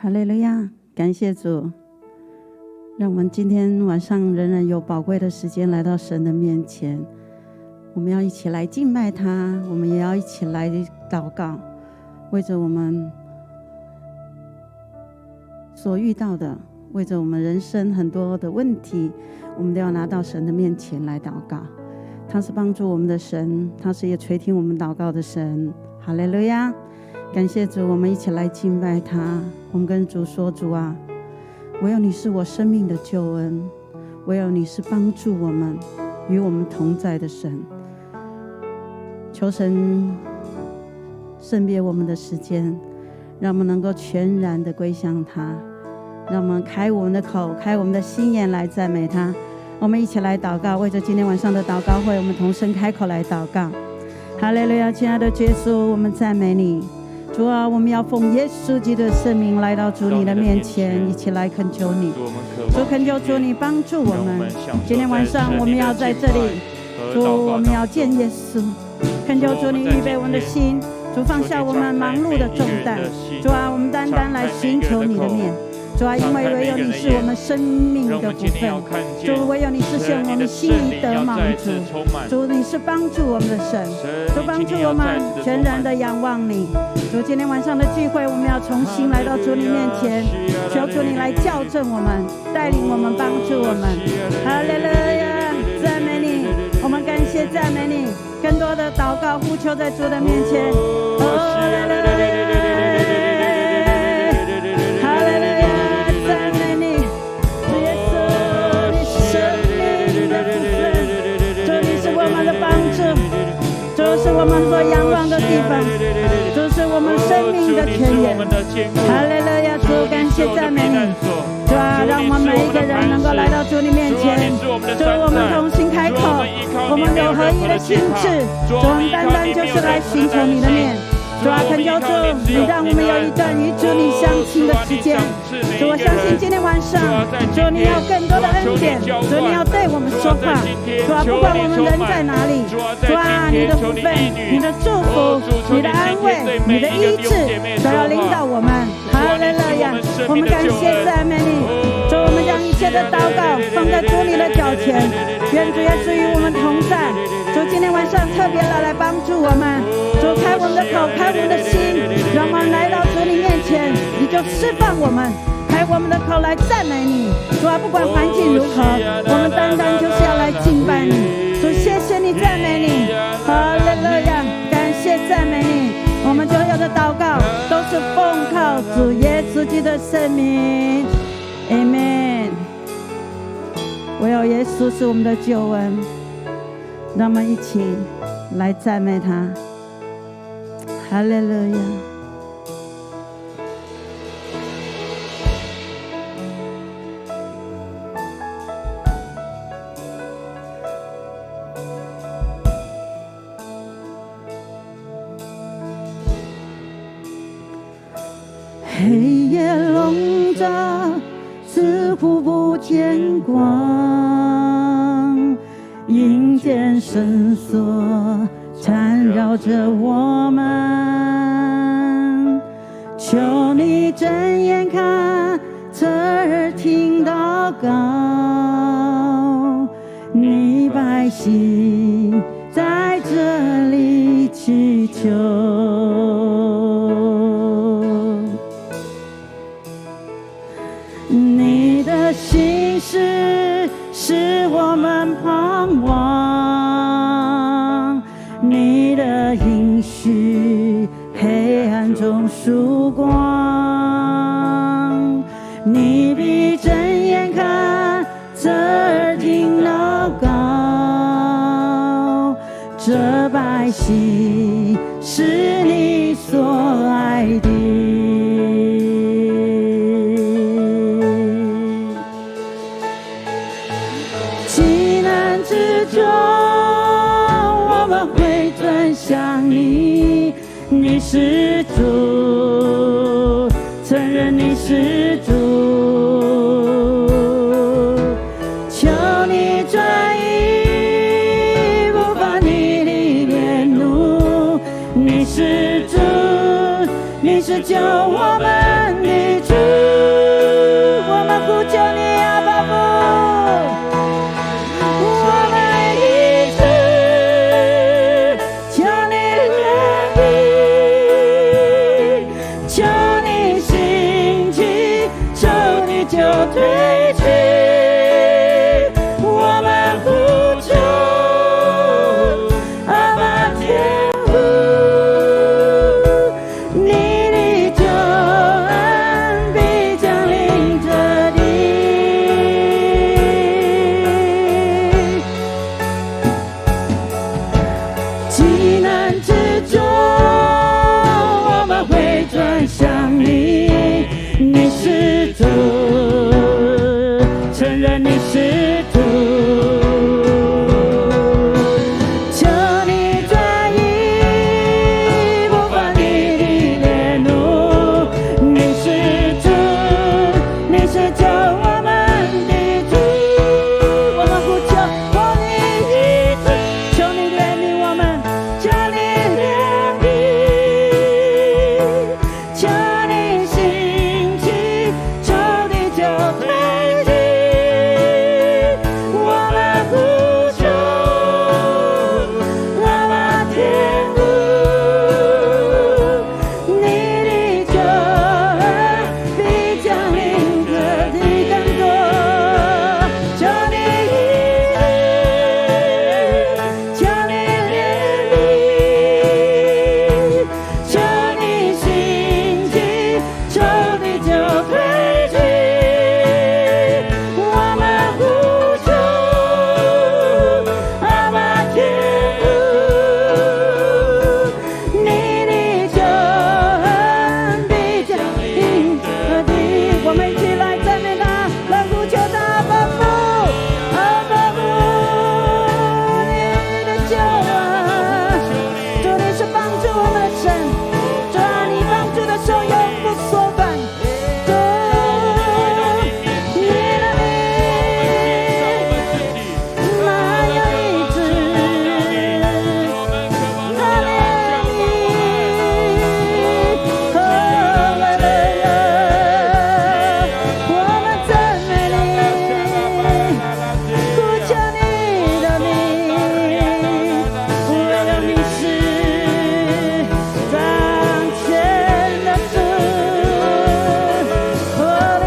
哈利路亚，感谢主，让我们今天晚上仍然有宝贵的时间来到神的面前。我们要一起来敬拜他，我们也要一起来祷告，为着我们所遇到的，为着我们人生很多的问题，我们都要拿到神的面前来祷告。他是帮助我们的神，他是也垂听我们祷告的神。哈利路亚，感谢主，我们一起来敬拜他。我们跟主说，主啊，唯有你是我生命的救恩，唯有你是帮助我们与我们同在的神。求神圣别我们的时间，让我们能够全然的归向他，让我们开我们的口，开我们的心眼来赞美他。我们一起来祷告，为着今天晚上的祷告会，我们同声开口来祷告。哈利路亚，亲爱的耶稣，我们赞美你。主啊，我们要奉耶稣基督的圣名来到主你的面前，一起来恳求你。主，恳求主你帮助我们。今天晚上我们要在这里，主，我们要见耶稣。恳求主你预备我们的心，主放下我们忙碌的重担。主啊，我们单单来寻求你的面。主啊，因为唯有你是我们生命的福分，主，唯有你实现我们心里得满足。主，你是帮助我们的神，主帮助我们全然的仰望你。主，今天晚上的聚会，我们要重新来到主你面前，求主你来校正我们，带领我们，帮助我们。哈利路亚，赞美你，我们感谢赞美你，更多的祷告呼求在主的面前。哈利路亚。是我们所仰望的地方，这是我们生命的泉源。哈利路亚，主，感谢赞美你。主啊，让我们每一个人能够来到主你面前，主，我们同心开口，我们有合一的心志，主，我们单单就是来寻求你的面。主啊，恳求主，你让我们有一段与主你相亲的时间。主，我相信今天晚上，主你要更多的恩典，主你要对我们说话。主啊，不管我们人在哪里，主啊，你的福分、你的祝福、你的安慰、你的医治，都要领导我们。哈利路亚，我们感谢赞美你。主，我们将一切的祷告放在主你的脚前，愿主耶稣与我们同在。主，今天晚上特别的来帮助我们。主，开我们的口，开我们的心，让我们来到主你面前，你就释放我们，开我们的口来赞美你。主啊，不管环境如何，我们单单就是要来敬拜你。主，谢谢你，赞美你。哈利路亚，感谢赞美你。我们所有的祷告都是奉靠主耶稣基督的圣名。Amen。唯有耶稣是我们的救恩，让我们一起来赞美他。哈利路亚。黑夜笼罩，似乎不见光，阴间绳索缠绕着我们，求你睁眼看，侧耳听祷告，你百姓在这里祈求。你的心事是我们盼望，你的应许黑暗中曙光，你必睁眼看，侧耳听祷告，这百姓是你所爱的。我们会转向你，你是主，承认你是主，求你转移，不把你的烈怒，你是主，你是救我们的主，我们呼求你阿爸父，我们一直求你怜悯，求你兴起，求你就退去，我们呼求阿爸天父，你的救恩必降临这地。急难之中，我们会转向你，你是主，承认你是主，求你转移不发你的烈怒，你是主，你是救我们的主，我们呼求我你一直，求你怜悯我们，求你怜悯，求你兴起，求你就退去，我们呼求阿爸天父，你的救恩必降临这地更多，求你医治，求你怜悯，求你兴起，求你就退去，我们呼求阿爸天父，你的救恩必降临这地。我们一起来赞美他，来呼求他阿爸父，阿爸父，你的救恩，主你是帮助我们的神，主啊，你帮助的手永不缩短，主，你的名满有医治，哈利路亚，我们赞美你，呼求你的名，为了你是掌权的主，哦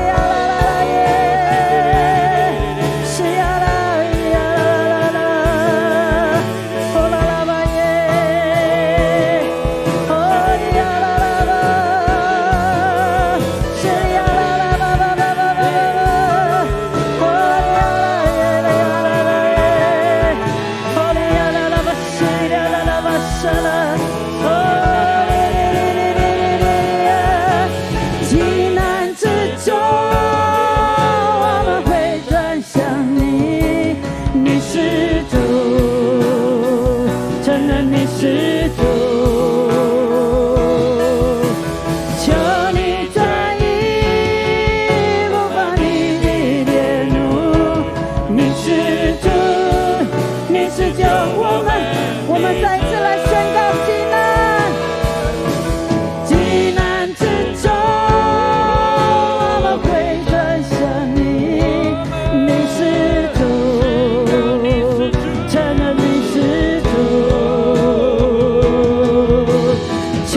呀啦啦啦耶，是呀啦呀啦啦，哦啦啦吧耶，哦呀啦啦吧，是呀啦啦吧吧吧吧吧吧，哦呀啦耶啦呀啦啦耶，哦呀啦啦吧是呀啦啦吧是啦，哦哩哩哩哩哩呀，急难之中，我们会转向你，你是主，承认你是主，求你转移不发你的烈怒，你是主，你是救我们再次来宣告急难，急难之中，我们会转向你，你是主，承认你是主，求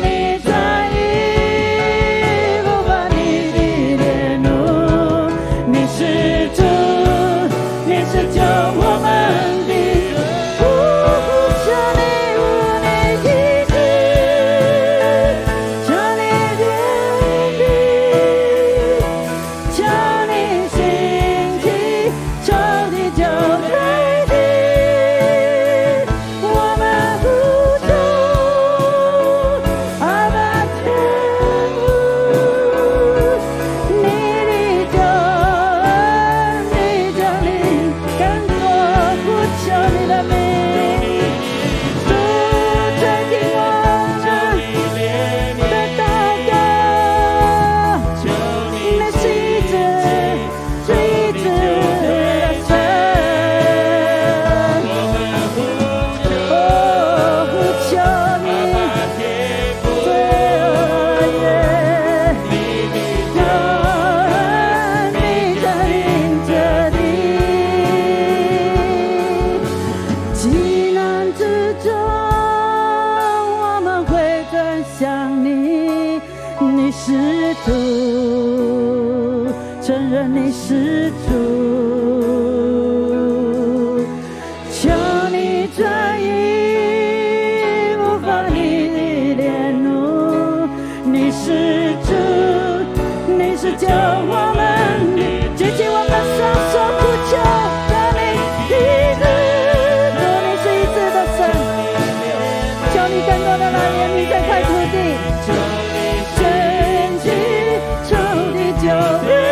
你转移不发你的烈怒，你是主，你是救我们的，求你无你医治，求你怜悯，求你兴起，求你就退去，我们呼求阿爸天父，你的救恩必降临更多，呼求认你是主，求你转移不发你的烈怒，你是主，你是救我们的，举起我们双手呼求，让你医治，主你是医治的神，求你更多的来怜悯这块土地，卷起仇敌救恩。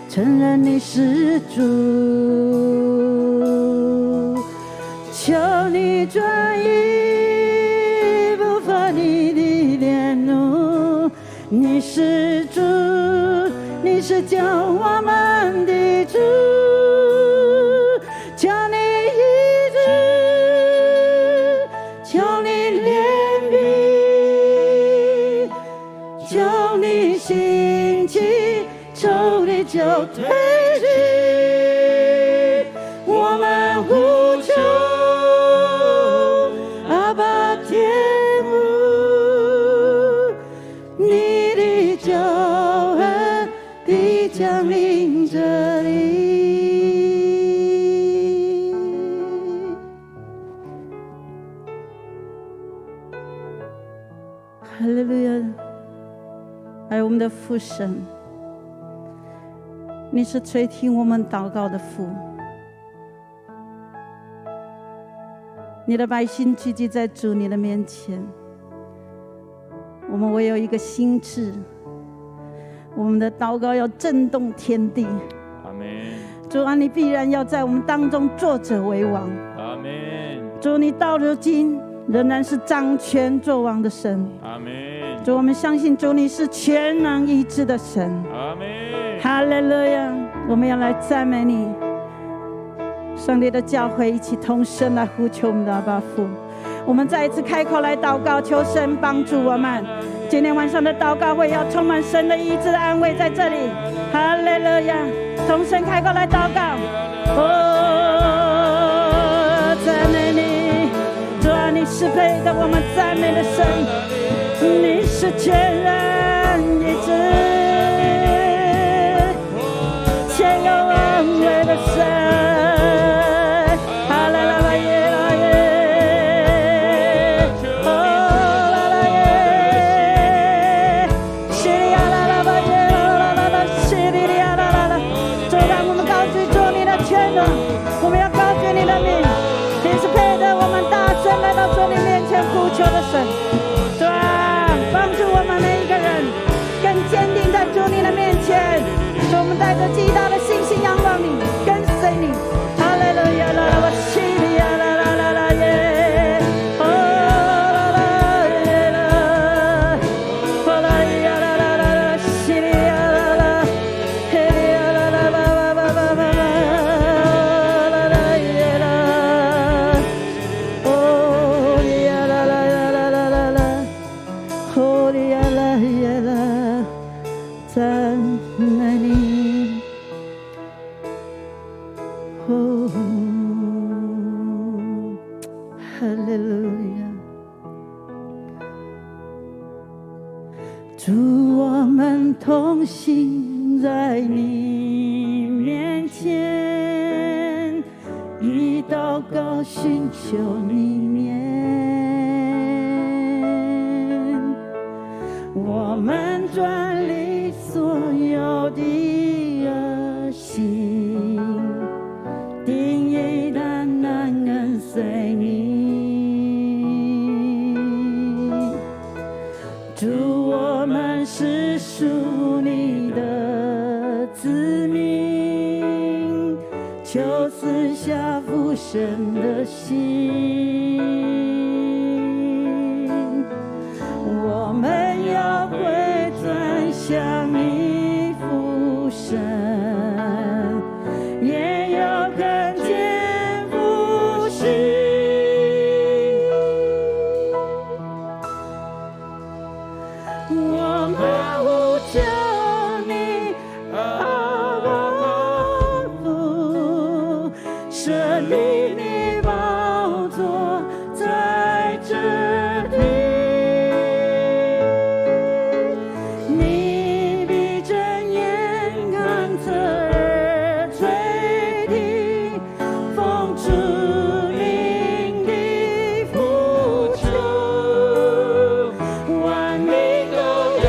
承认你是主，求你转移不发你的烈怒，你是主，你是救我们的主，求你医治，求你怜悯，求你兴起，仇敌就退去，我们呼求阿爸天父，你的救恩必降临这里。哈利路亚！爱我们的父神，你是垂听我们祷告的父，你的百姓聚集在主你的面前，我们唯有一个心志，我们的祷告要震动天地。阿们。主啊，你必然要在我们当中作者为王。阿们。主，你到如今仍然是掌权作王的神。阿们。主，我们相信主你是全能医治的神。阿们。哈利路亚！我们要来赞美你，上帝的教会一起同声来呼求我们的阿爸父。我们再一次开口来祷告，求神帮助我们。今天晚上的祷告会要充满神的医治安慰在这里。哈利路亚！同声开口来祷告。赞美你，主啊，你是配得我们赞美的神，你是全然医治。的神，哈啦啦啦耶啦耶，哦啦啦耶，西里呀啦啦吧耶啦啦啦啦，西里里呀啦啦啦。主，让我们高举主你的全能，我们要高举你的名，你是配得我们大声来到主你面前呼求的神。主啊，帮助我们每一个人更坚定在主你的面前。主，我们带着极大的信心仰望你，跟随你。哈利路亚啦啦，我西里呀啦啦啦啦耶，哦啦啦耶啦，哦啦呀啦啦啦啦，西里呀啦啦，嘿里呀啦啦吧吧吧吧吧吧，啦啦耶啦，哦里呀啦啦啦啦啦啦啦，哦里呀啦耶啦，赞美你。哈利路亚！主，我们同行在你面前，以祷告寻求你面，我们转离所有的恶行，定义单难恩主，我们是属你的子民，求赐下父神的心。我们要回转向你父神，也要看见父神。我们呼求你，阿爸父，设立你宝座在这里，你必睁眼看侧耳垂听，奉主名的呼求，万民都要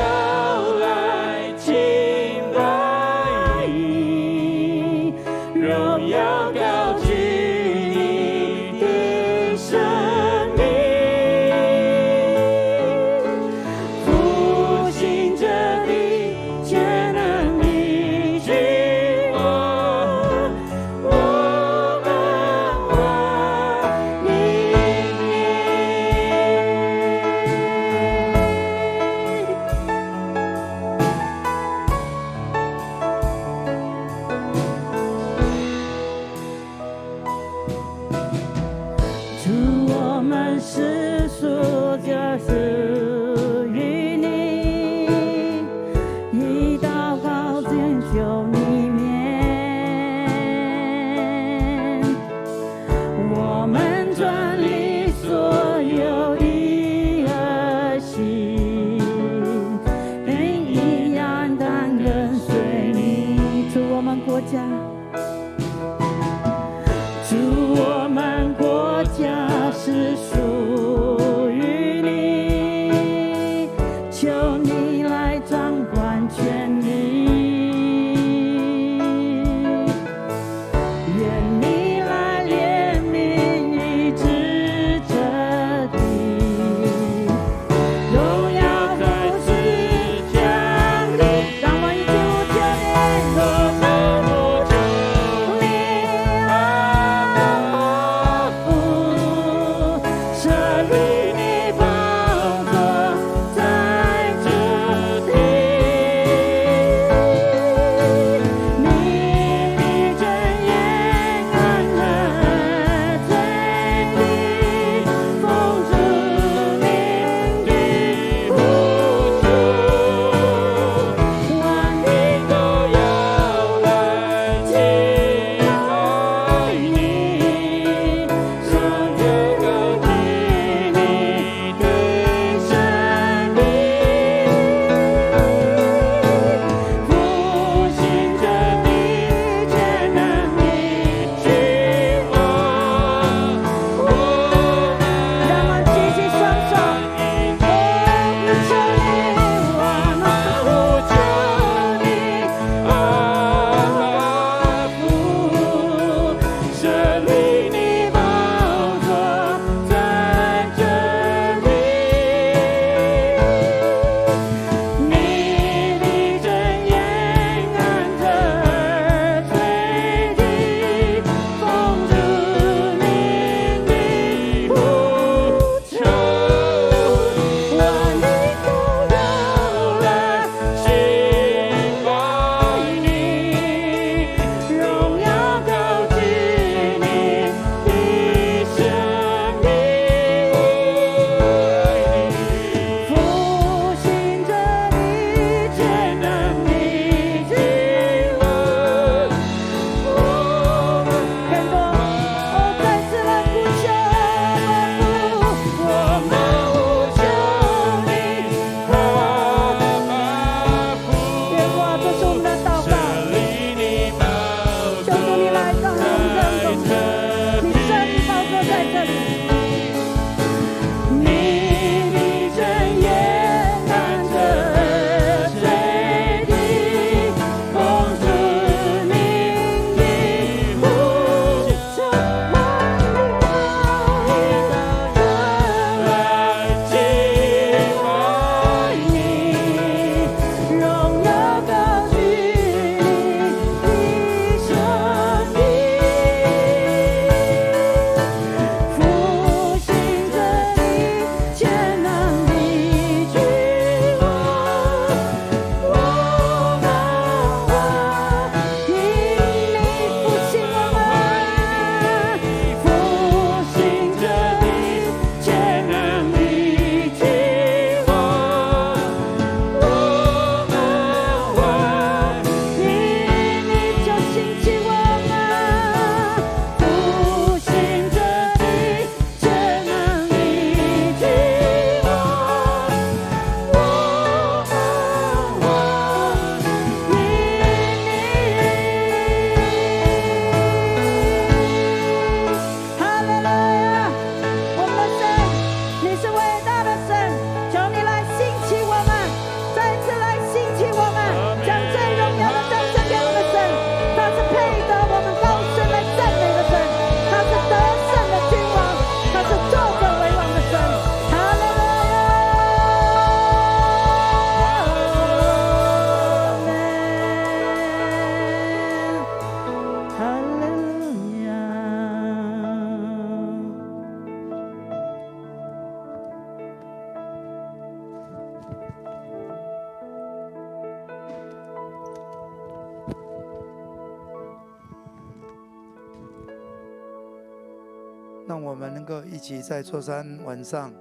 让我们能够一起在座山晚上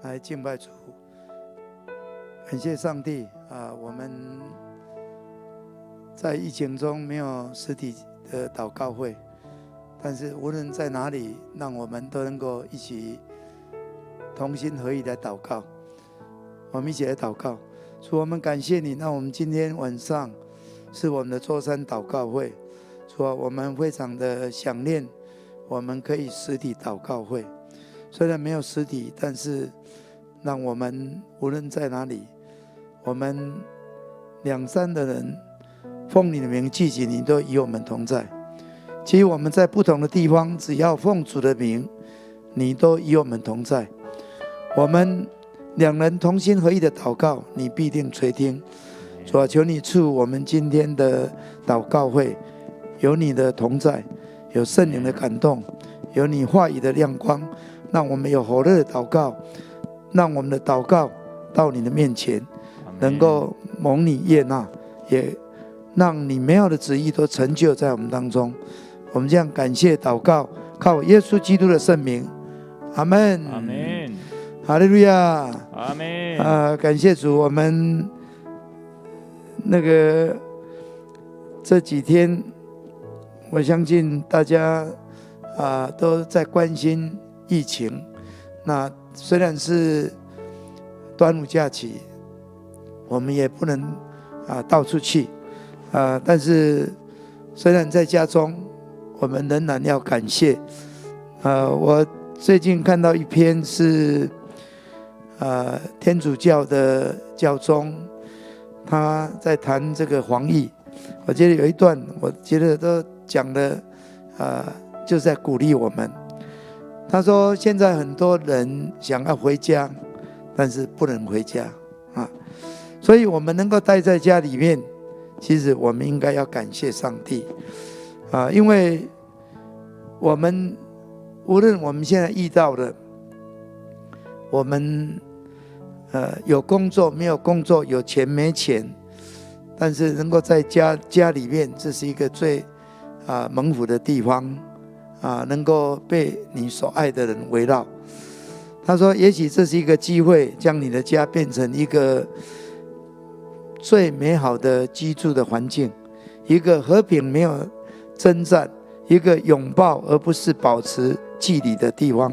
来敬拜主。感谢上帝我们在疫情中没有实体的祷告会，但是无论在哪里，让我们都能够一起同心合意来祷告。我们一起来祷告。主，我们感谢你，让我们今天晚上是我们的座山祷告会。主啊，我们非常的想念我们可以实体祷告会，虽然没有实体，但是让我们无论在哪里，我们两三的人奉你的名聚集，你都与我们同在。其实我们在不同的地方，只要奉主的名，你都与我们同在。我们两人同心合意的祷告，你必定垂听。主啊，求你赐我们今天的祷告会有你的同在，有圣灵的感动，有你话语的亮光，让我们有火热的祷告，让我们的祷告到你的面前，能够蒙你悦纳，也让你美好的旨意都成就在我们当中。我们这样感谢祷告，靠耶稣基督的圣名，阿们，阿们，哈利路亚，阿们。感谢主，我们这几天，我相信大家都在关心疫情。那虽然是端午假期，我们也不能到处去但是虽然在家中，我们仍然要感谢。我最近看到一篇是天主教的教宗，他在谈这个防疫。我觉得有一段，我觉得都讲的就是在鼓励我们。他说现在很多人想要回家，但是不能回家所以我们能够待在家里面，其实我们应该要感谢上帝因为我们无论我们现在遇到的，我们有工作没有工作，有钱没钱，但是能够在家里面，这是一个最蒙福的地方能够被你所爱的人围绕。他说也许这是一个机会，将你的家变成一个最美好的居住的环境，一个和平没有征战，一个拥抱而不是保持距离的地方。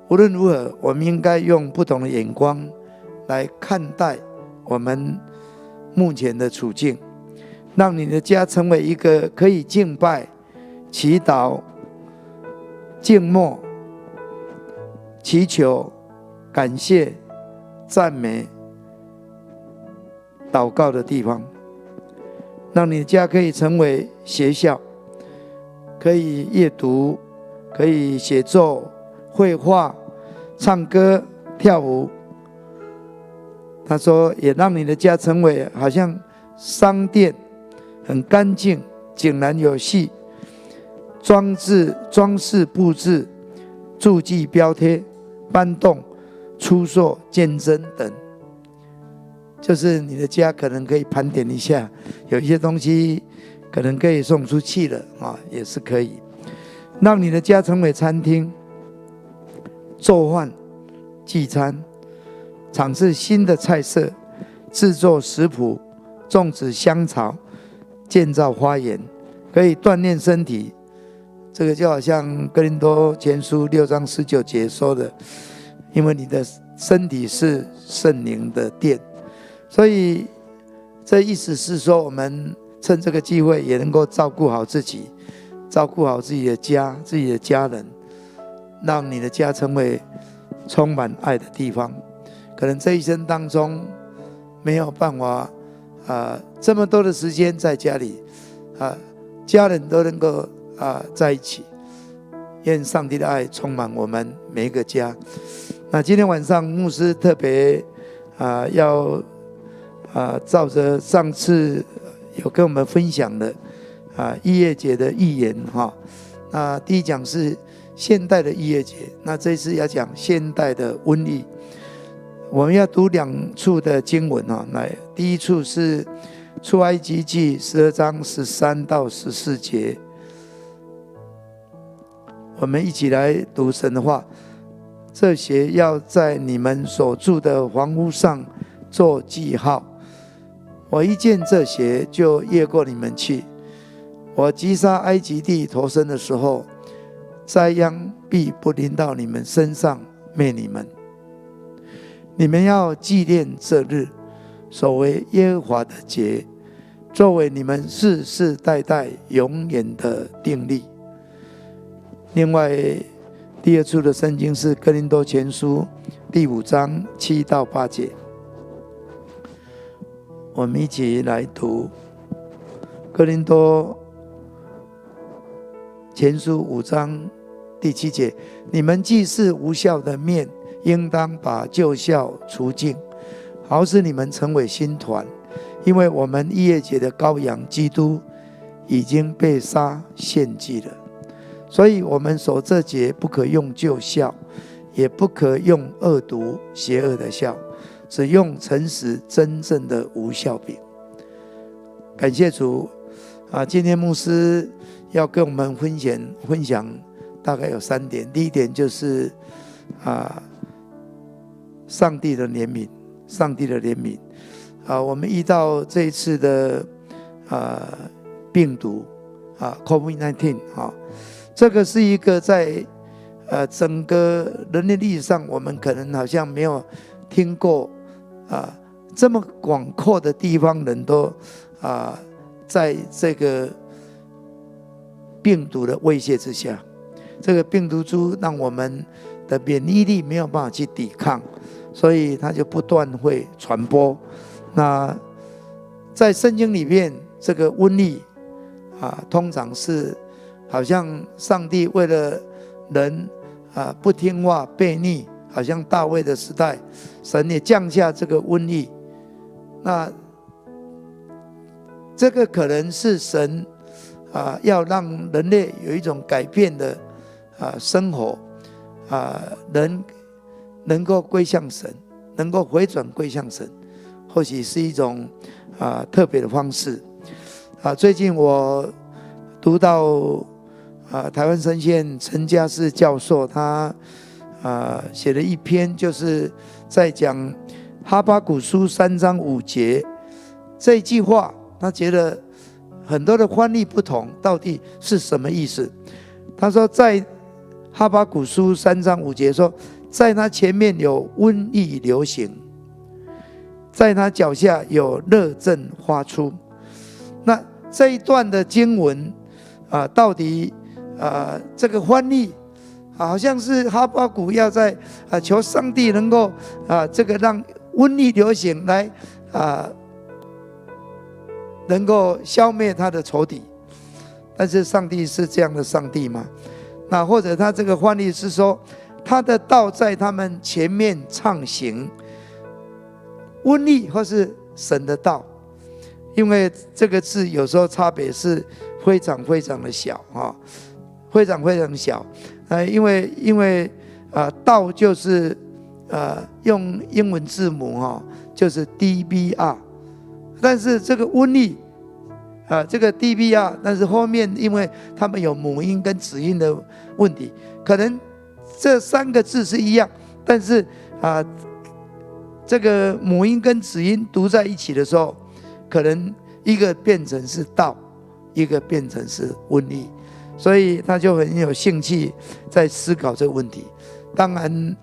无论如何，我们应该用不同的眼光来看待我们目前的处境，让你的家成为一个可以敬拜、祈祷、静默、祈求、感谢、赞美、祷告的地方，让你的家可以成为学校，可以阅读，可以写作、绘画、唱歌、跳舞。他说也让你的家成为好像商店，很干净，井然有序，装饰布置、注记标贴、搬动、出售、见证等，就是你的家可能可以盘点一下，有一些东西可能可以送出去了也是可以。让你的家成为餐厅，做饭、聚餐，尝试新的菜色，制作食谱，种植香草，建造花园，可以锻炼身体。这个就好像哥林多前书6章19节说的，因为你的身体是圣灵的殿。所以这意思是说，我们趁这个机会也能够照顾好自己，照顾好自己的家、自己的家人，让你的家成为充满爱的地方。可能这一生当中没有办法这么多的时间在家里家人都能够在一起。愿上帝的爱充满我们每一个家。那今天晚上牧师特别要照着上次有跟我们分享的逾越节的预言那第一讲是现代的逾越节，那这次要讲现代的瘟疫。我们要读2处的经文来，第一处是出埃及记12章13到14节。我们一起来读神的话。这些要在你们所住的房屋上做记号。我一见这些，就越过你们去。我击杀埃及地头生的时候，灾殃必不临到你们身上，灭你们。你们要纪念这日，守为耶和华的节，作为你们世世代代永远的定例。另外，第二处的圣经是哥林多前书第5章7到8节，我们一起来读哥林多前书5章第7节：你们既是无酵的面，应当把旧酵除尽，好使你们成为新团。因为我们逾越节的羔羊基督已经被杀献祭了，所以我们守这节不可用旧酵，也不可用恶毒邪恶的酵，只用诚实真正的无酵饼。感谢主今天牧师要跟我们分享大概有3点。第一点就是上帝的怜悯，上帝的怜悯。我们遇到这一次的病毒COVID-19 这个是一个在整个人类历史上，我们可能好像没有听过这么广阔的地方人都在这个病毒的威胁之下，这个病毒株让我们的免疫力没有办法去抵抗，所以它就不断会传播。那在圣经里面，这个瘟疫通常是好像上帝为了人不听话悖逆，好像大卫的时代，神也降下这个瘟疫。那这个可能是神要让人类有一种改变的生活人能够归向神，能够回转归向神，或许是一种特别的方式。最近我读到台湾神学院陈嘉士教授他写了一篇，就是在讲哈巴谷书3章5节这一句话，他觉得很多的翻译不同，到底是什么意思？他说，在哈巴谷书3章5节说，在他前面有瘟疫流行，在他脚下有热症发出。那这一段的经文到底这个翻译好像是哈巴谷要在求上帝能够这个让瘟疫流行来能够消灭他的仇敌。但是上帝是这样的上帝吗？那或者他这个翻译是说，他的道在他们前面畅行，瘟疫或是神的道，因为这个字有时候差别是非常非常的小非常非常小。因为道就是用英文字母就是 DBR， 但是这个瘟疫这个 DBR， 但是后面因为他们有母音跟子音的问题，可能这3个字是一样，但是这个母音跟子音读在一起的时候，可能一个变成是道，一个变成是瘟疫，所以他就很有兴趣在思考这个问题。当然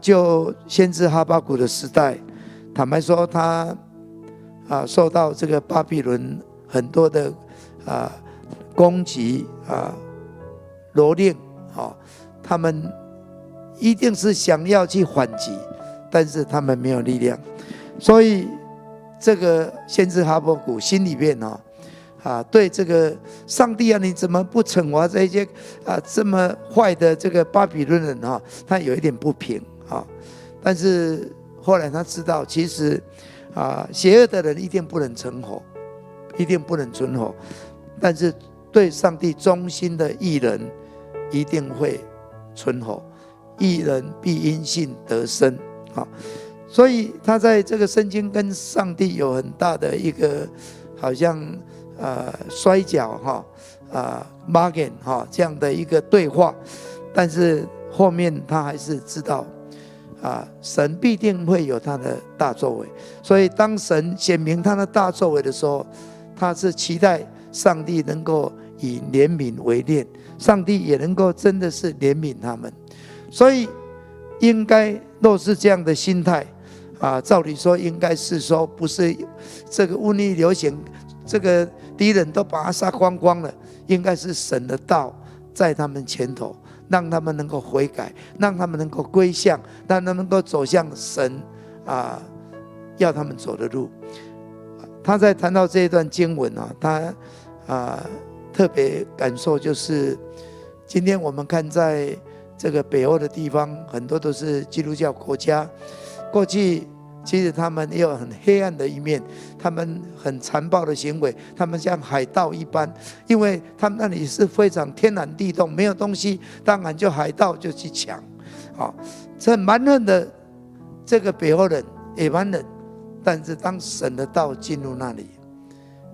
就先知哈巴谷的时代，坦白说他受到这个巴比伦很多的攻击蹂躏他们一定是想要去反击，但是他们没有力量，所以这个先知哈巴谷心里面对这个上帝你怎么不惩罚这些这么坏的这个巴比伦人他有一点不平但是后来他知道，其实邪恶的人一定不能存活，一定不能存活，但是对上帝忠心的义人一定会存活，义人必因信得生所以他在这个圣经跟上帝有很大的一个好像摔跤 bargain 这样的一个对话，但是后面他还是知道神必定会有他的大作为，所以当神显明他的大作为的时候，他是期待上帝能够以怜悯为念，上帝也能够真的是怜悯他们。所以应该若是这样的心态照理说应该是说，不是这个瘟疫流行，这个敌人都把他杀光光了，应该是神的道在他们前头，让他们能够悔改，让他们能够归向，让他们能够走向神要他们走的路。他在谈到这一段经文他特别感受就是，今天我们看在这个北欧的地方，很多都是基督教国家，过去其实他们也有很黑暗的一面，他们很残暴的行为，他们像海盗一般，因为他们那里是非常天然地动，没有东西，当然就海盗就去抢这蛮横的这个北欧人也蛮冷，但是当神的道进入那里，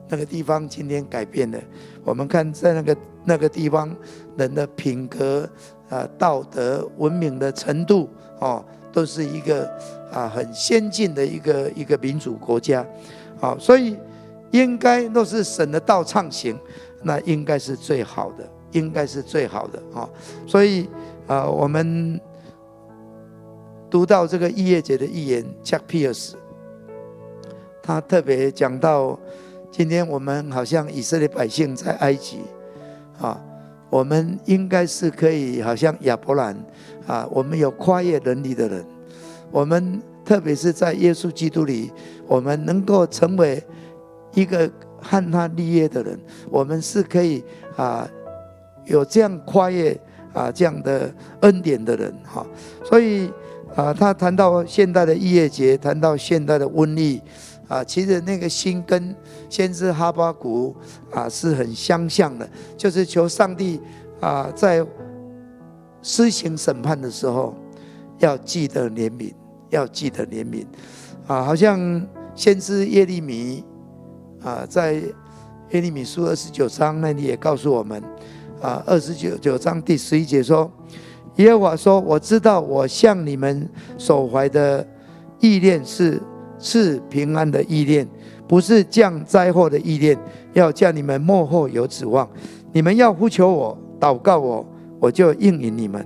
那个地方今天改变了。我们看在那个地方人的品格道德文明的程度都是一个很先进的一个民主国家所以应该若是神的道畅行，那应该是最好的，应该是最好的所以我们读到这个逾越节的预言 Chuck Pierce， 他特别讲到，今天我们好像以色列百姓在埃及我们应该是可以好像亚伯兰我们有跨越能力的人，我们特别是在耶稣基督里，我们能够成为一个和他立约的人，我们是可以有这样跨越这样的恩典的人所以他谈到现代的逾越节，谈到现代的瘟疫其实那个心跟先知哈巴谷是很相像的，就是求上帝在施行审判的时候要记得怜悯，要记得怜悯好像先知耶利米在耶利米书29章那里也告诉我们29章第11节说，耶和华说，我知道我向你们所怀的意念是赐平安的意念，不是降灾祸的意念，要叫你们末后有指望。你们要呼求我，祷告我，我就应允你们。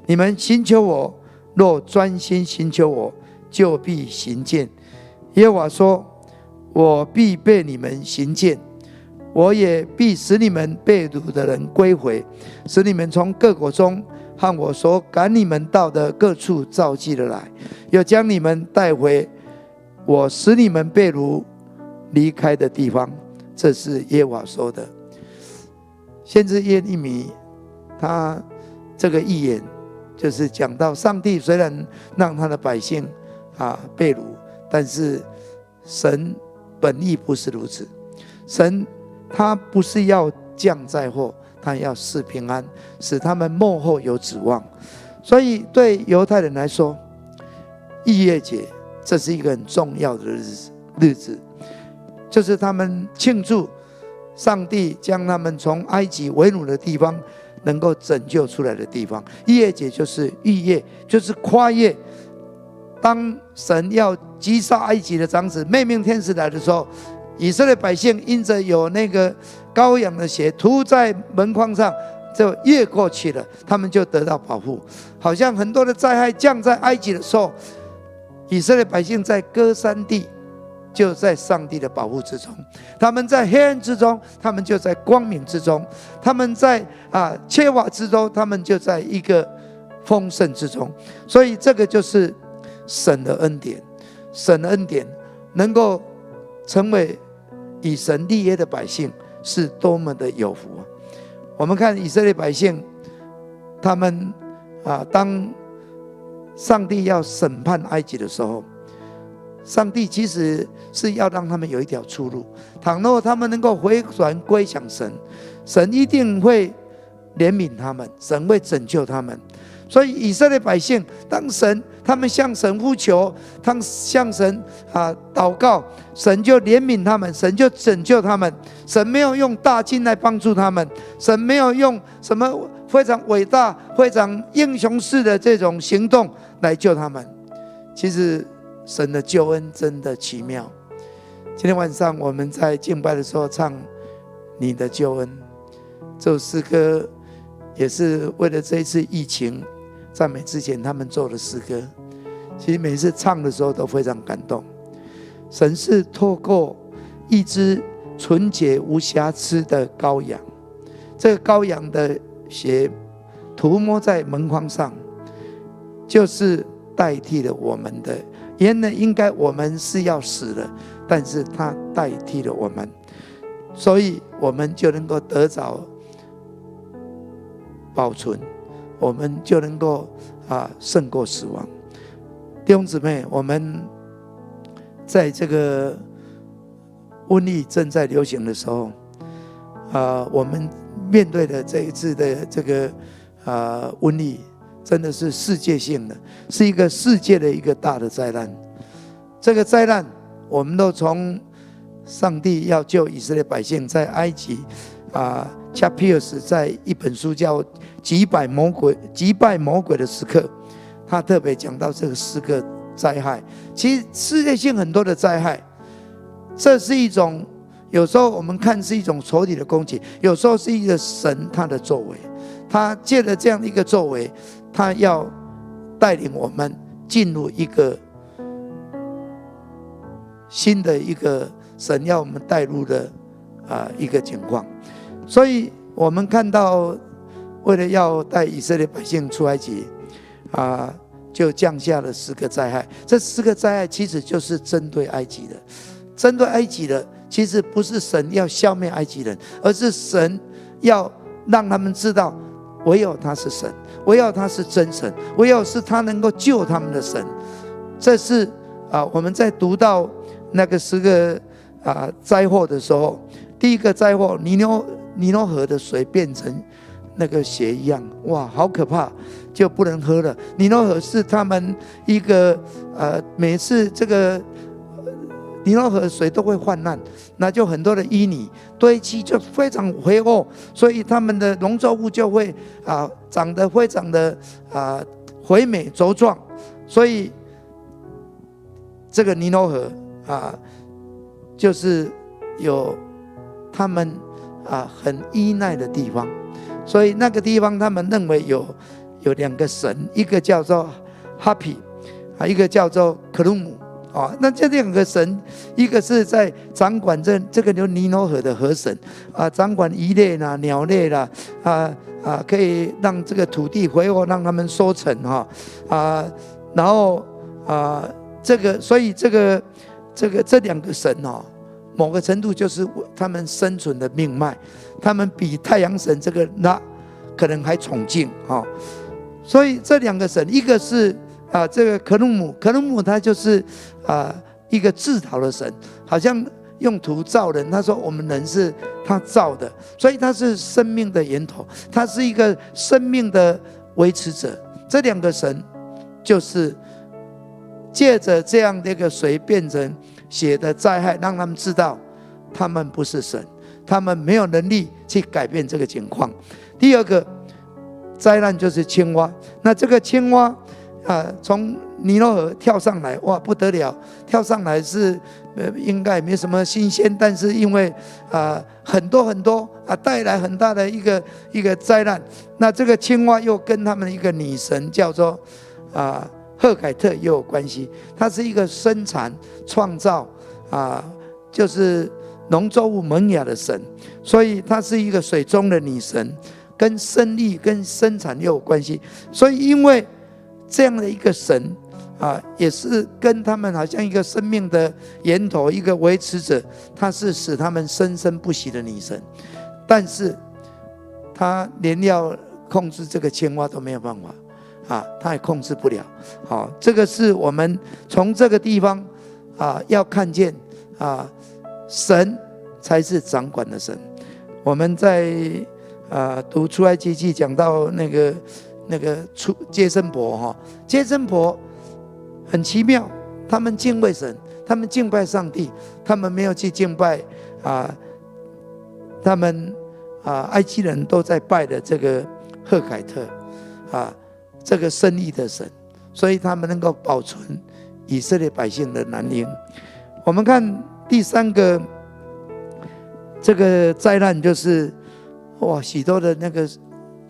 你们寻求我，若专心寻求我，就必寻见。耶和华说，我必被你们寻见，我也必使你们被掳的人归回，使你们从各国中和我所赶你们到的各处召集了来，又将你们带回我使你们被掳离开的地方。这是耶和华说的。先知耶利米他这个预言就是讲到，上帝虽然让他的百姓被掳，但是神本意不是如此。神他不是要降灾祸，他要赐平安，使他们末后有指望。所以对犹太人来说，逾越节这是一个很重要的日子，就是他们庆祝上帝将他们从埃及为奴的地方能够拯救出来的地方。逾越节就是逾越，就是跨越。当神要击杀埃及的长子，灭命天使来的时候，以色列百姓因着有那个羔羊的血涂在门框上，就越过去了，他们就得到保护。好像很多的灾害降在埃及的时候，以色列百姓在歌珊地就在上帝的保护之中，他们在黑暗之中，他们就在光明之中，他们在缺乏之中，他们就在一个丰盛之中。所以这个就是神的恩典，神的恩典能够成为以神立约的百姓，是多么的有福我们看以色列百姓，他们当上帝要审判埃及的时候，上帝其实是要让他们有一条出路。倘若他们能够回转归向神，神一定会怜悯他们，神会拯救他们。所以以色列百姓，当他们向神呼求，他们向神祷告，神就怜悯他们，神就拯救他们。神没有用大金来帮助他们，神没有用什么非常伟大、非常英雄式的这种行动来救他们。其实神的救恩真的奇妙。今天晚上我们在敬拜的时候唱你的救恩，这首诗歌也是为了这一次疫情赞美之前他们做的诗歌。其实每次唱的时候都非常感动。神是透过一只纯洁无瑕疵的羔羊，这个羔羊的血涂抹在门框上，就是代替了我们的。原来应该我们是要死的，但是他代替了我们，所以我们就能够得着保存，我们就能够胜过死亡。弟兄姊妹，我们在这个瘟疫正在流行的时候，我们面对的这一次的这个瘟疫，真的是世界性的，是一个世界的一个大的灾难。这个灾难，我们都从上帝要救以色列百姓在埃及恰皮尔斯在一本书叫《击败魔鬼的时刻》，他特别讲到这个4个灾害。其实世界性很多的灾害，这是一种有时候我们看是一种仇敌的攻击，有时候是一个神他的作为，他借着这样的一个作为，他要带领我们进入一个新的一个神要我们带入的一个情况。所以我们看到为了要带以色列百姓出埃及就降下了10个灾害。这10个灾害其实就是针对埃及的，针对埃及的其实不是神要消灭埃及人，而是神要让他们知道唯有他是神，唯有他是真神，唯有是他能够救他们的神。这是我们在读到那个10个灾祸的时候，第一个灾祸，尼罗河的水变成那个血一样，哇，好可怕，就不能喝了。尼罗河是他们一个每次这个尼罗河水都会泛滥，那就很多的淤泥堆积，就非常肥沃，所以他们的农作物就会长得非常的肥美茁壮。所以这个尼罗河就是有他们很依赖的地方，所以那个地方他们认为有2个神，一个叫做哈皮一个叫做克鲁姆那这2个神，一个是在掌管这个尼罗河的河神掌管鱼类啦、鸟类啦可以让这个土地肥沃，让他们收成然后所以这2个神某个程度就是他们生存的命脉，他们比太阳神这个可能还崇敬所以这2个神，一个是这个可鲁姆他就是一个自讨的神，好像用土造人，他说我们人是他造的，所以他是生命的源头，他是一个生命的维持者。这2个神就是借着这样的一个水变成血的灾害，让他们知道他们不是神，他们没有能力去改变这个情况。第二个灾难就是青蛙，那这个青蛙从尼罗河跳上来，哇，不得了！跳上来是应该没什么新鲜，但是因为很多带来很大的一个灾难。那这个青蛙又跟他们的一个女神叫做赫凯特也有关系，它是一个生产创造就是农作物萌芽的神，所以它是一个水中的女神，跟生育跟生产又有关系。所以因为这样的一个神也是跟他们好像一个生命的源头，一个维持者，他是使他们生生不息的女神，但是他连要控制这个青蛙都没有办法他也控制不了这个是我们从这个地方要看见神才是掌管的神。我们在读出埃及记讲到那个那个接生婆哈，接生婆很奇妙，他们敬畏神，他们敬拜上帝，他们没有去敬拜他们埃及人都在拜的这个赫凯特这个生育的神，所以他们能够保存以色列百姓的男婴。我们看第3个这个灾难，就是许多的那个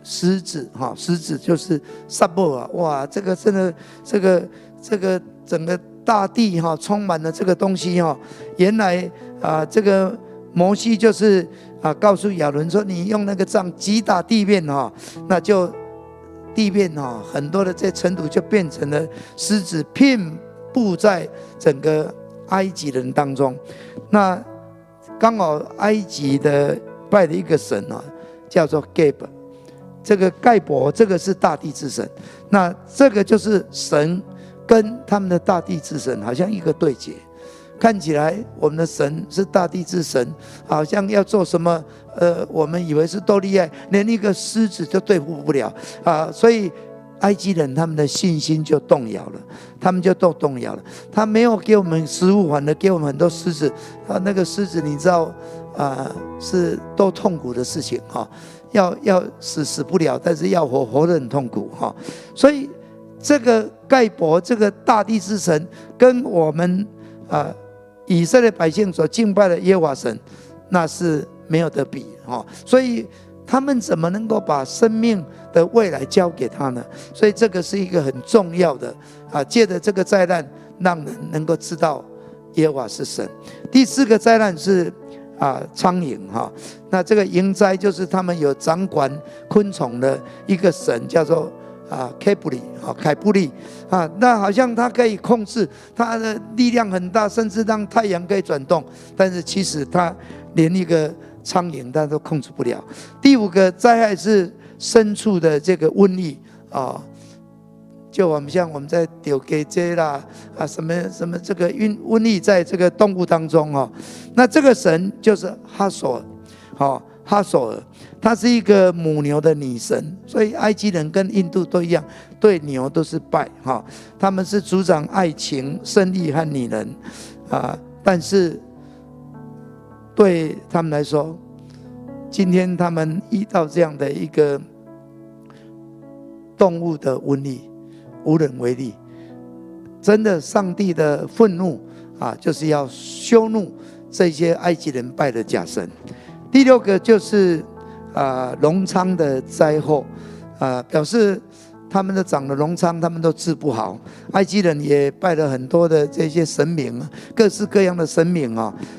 狮子狮子就是撒布哇，这个真的这个整个大地充满了这个东西原来这个摩西就是告诉亚伦说，你用那个杖击打地面那就地面很多的这尘土就变成了狮子，遍布在整个埃及人当中。那刚好埃及的拜的一个神叫做 Geb， 这个盖伯，这个是大地之神。那这个就是神跟他们的大地之神好像一个对决。看起来我们的神是大地之神，好像要做什么我们以为是多厉害，连一个狮子就对付不了所以埃及人他们的信心就动摇了，他们就都动摇了。他没有给我们食物，反而给我们很多狮子那个狮子你知道是多痛苦的事情要死不了，但是要活得很痛苦所以这个盖伯，这个大地之神，跟我们以色列百姓所敬拜的耶和华神，那是没有得比所以他们怎么能够把生命的未来交给他呢？所以这个是一个很重要的借着这个灾难，让人能够知道耶和华是神。第4个灾难是苍蝇那这个蝇灾就是他们有掌管昆虫的一个神，叫做凯布利那好像他可以控制，他的力量很大，甚至让太阳可以转动，但是其实他连一个苍蝇他都控制不了。第5个灾害是牲畜的这个瘟疫就我们像我们在丢给这啦什么这个瘟疫在这个动物当中那这个神就是哈索尔她是一个母牛的女神，所以埃及人跟印度都一样，对牛都是拜他们是主掌爱情、胜利和女人但是对他们来说，今天他们遇到这样的一个动物的瘟疫，无能为力。真的，上帝的愤怒就是要羞怒这些埃及人拜的假神。第6个就是农仓的灾祸表示他们的长了农仓，他们都治不好。埃及人也拜了很多的这些神明，各式各样的神明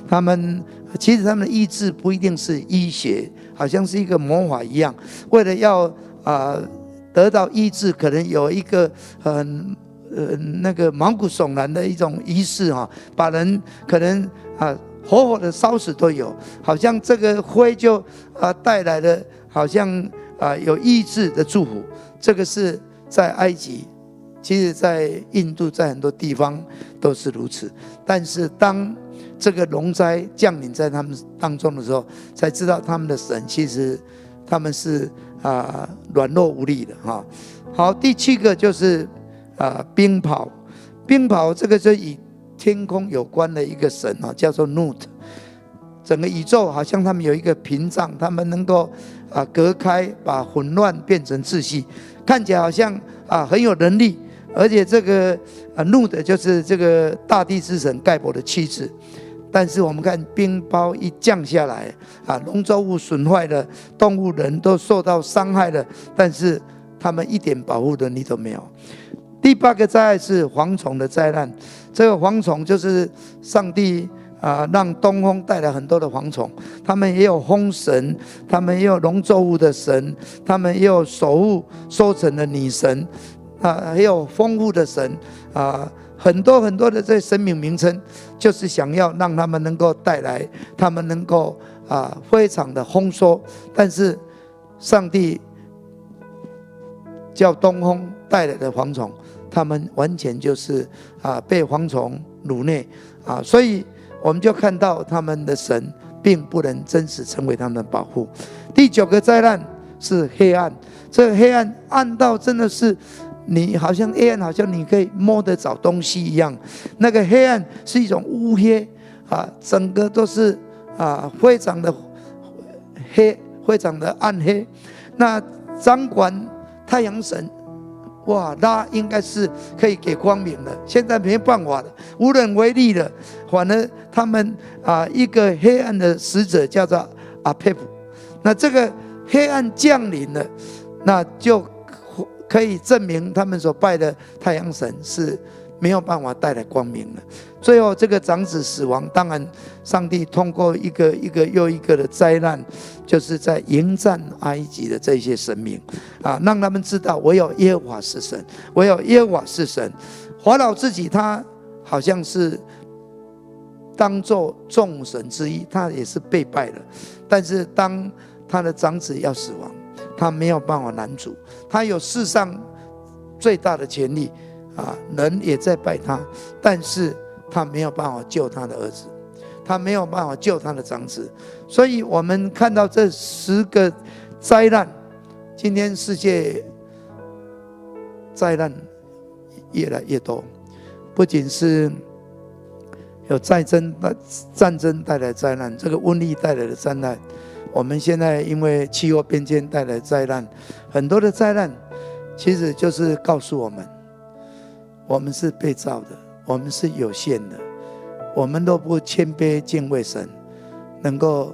他们其实他们的医治不一定是医学，好像是一个魔法一样，为了要得到医治，可能有一个那个毛骨悚然的一种仪式把人可能活活的烧死都有，好像这个灰就带来了好像有医治的祝福。这个是在埃及，其实在印度，在很多地方都是如此。但是当这个龙灾降临在他们当中的时候，才知道他们的神其实他们是软弱无力的好，第7个就是冰雹。冰雹这个就以天空有关的一个神叫做 Nut。 整个宇宙好像他们有一个屏障，他们能够隔开，把混乱变成秩序，看起来好像很有能力。而且这个Nut就是这个大地之神盖伯的妻子。但是我们看冰雹一降下来农作物损坏了，动物人都受到伤害了，但是他们一点保护能力都没有。第8个灾害是蝗虫的灾难。这个蝗虫就是上帝让东风带来很多的蝗虫，他们也有风神，他们也有农作物的神，他们也有守护收成的女神也有丰富的神很多很多的这神明名称，就是想要让他们能够带来，他们能够非常的丰收。但是上帝叫东风带来的蝗虫，他们完全就是被蝗虫掳掠所以我们就看到他们的神并不能真实成为他们的保护。第9个灾难是黑暗。这个黑暗暗到真的是你好像黑暗，好像你可以摸得着东西一样。那个黑暗是一种乌黑啊，整个都是非常的黑，非常的暗黑。那掌管太阳神，哇，他应该是可以给光明的，现在没办法了，无能为力了。反而他们一个黑暗的使者叫做阿佩普，那这个黑暗降临了，那就可以证明他们所拜的太阳神是没有办法带来光明了。最后这个长子死亡，当然上帝通过一个又一个的灾难，就是在迎战埃及的这些神明让他们知道唯有耶和华是神，唯有耶和华是神。法老自己他好像是当作众神之一，他也是被拜了，但是当他的长子要死亡，他没有办法拦阻，他有世上最大的权力人也在拜他，但是他没有办法救他的儿子，他没有办法救他的长子。所以我们看到这10个灾难，今天世界灾难越来越多，不仅是有战争带来的灾难，这个瘟疫带来的灾难，我们现在因为气候变迁带来的灾难，很多的灾难其实就是告诉我们，我们是被造的，我们是有限的，我们都不谦卑敬畏神，能够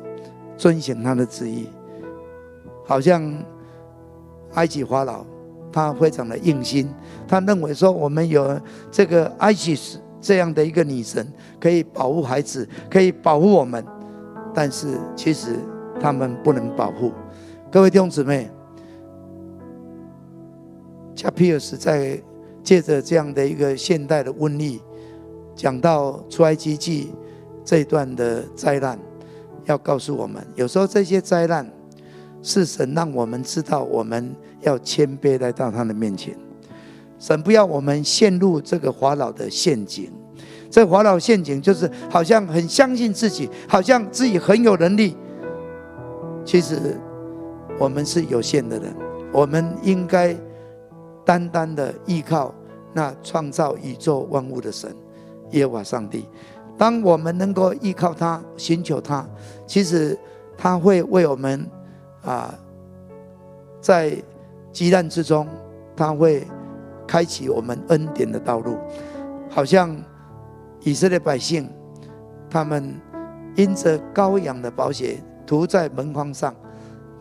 遵行他的旨意。好像埃及法老，他非常的硬心，他认为说我们有这个埃及这样的一个女神，可以保护孩子，可以保护我们，但是其实他们不能保护。各位弟兄姊妹，加皮尔斯在借着这样的一个现代的瘟疫，讲到出埃及记这一段的灾难，要告诉我们，有时候这些灾难是神让我们知道，我们要谦卑来到他的面前。神不要我们陷入这个法老的陷阱。这法老陷阱就是好像很相信自己，好像自己很有能力，其实我们是有限的人，我们应该单单的依靠那创造宇宙万物的神耶和华上帝。当我们能够依靠他，寻求他，其实他会为我们在急难之中，他会开启我们恩典的道路。好像以色列百姓，他们因着羔羊的宝血涂在门框上，